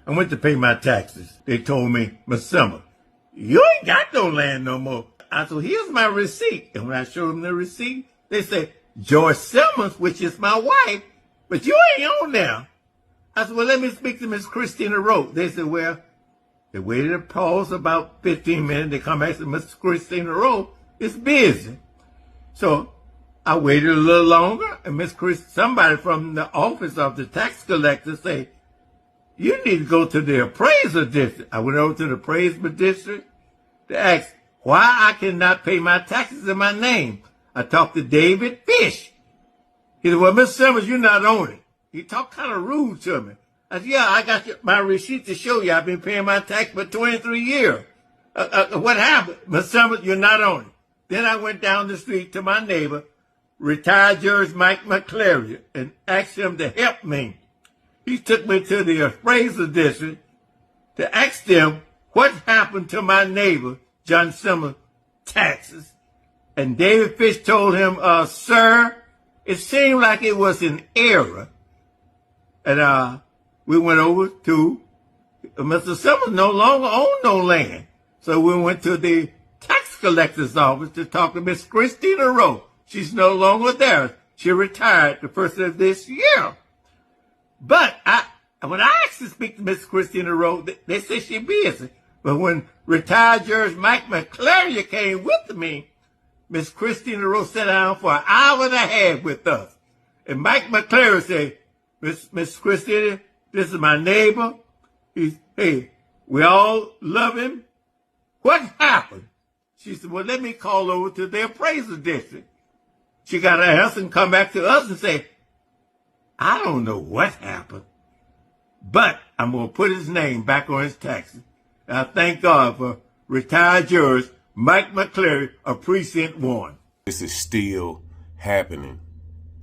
I went to pay my taxes. They told me, Miss Summer, you ain't got no land no more. I said, here's my receipt. And when I showed them the receipt, they said, George Simmons, which is my wife, but you ain't on there. I said, well, let me speak to Miss Christina Rowe. They said, well, they waited a pause about 15 minutes. They come back and said, Miss Christina Rowe is busy. So I waited a little longer, and somebody from the office of the tax collector said, you need to go to the appraiser district. I went over to the appraiser district to ask why I cannot pay my taxes in my name. I talked to David Fish. He said, well, Miss Simmons, you're not on it. He talked kind of rude to me. I said, yeah, I got my receipt to show you. I've been paying my tax for 23 years. What happened? Miss Simmons, you're not on it. Then I went down the street to my neighbor, retired Judge Mike McClary, and asked him to help me. He took me to the appraiser district to ask them what happened to my neighbor, John Simmons' taxes. And David Fish told him, sir, it seemed like it was an error. And we went over to Mr. Simmons no longer owned no land. So we went to the tax collector's office to talk to Miss Christina Rowe. She's no longer there. She retired the first of this year. But when I asked to speak to Miss Christina Rowe, they said she's busy. But when retired Judge Mike McClary came with me, Miss Christina Rowe sat down for an hour and a half with us. And Mike McClary said, Miss Christina, this is my neighbor. Hey, we all love him. What happened? She said, well, let me call over to the appraiser district. She got her answer and come back to us and say, I don't know what happened, but I'm going to put his name back on his taxes. And I thank God for retired judge Mike McClary of Precinct 1. This is still happening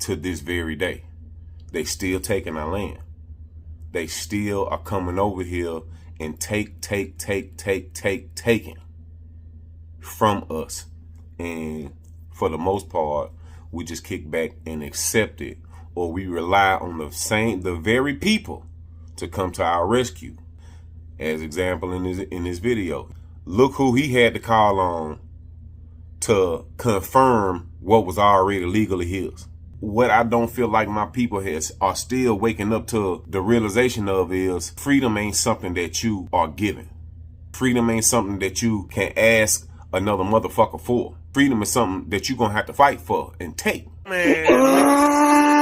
to this very day. They still taking our land. They still are coming over here and taking from us. And for the most part, we just kick back and accept it, or we rely on the very people to come to our rescue. As example in this video, look who he had to call on to confirm what was already legally his. What I don't feel like my people are still waking up to the realization of is freedom ain't something that you are given. Freedom ain't something that you can ask another motherfucker for. Freedom is something that you're gonna have to fight for and take. Man.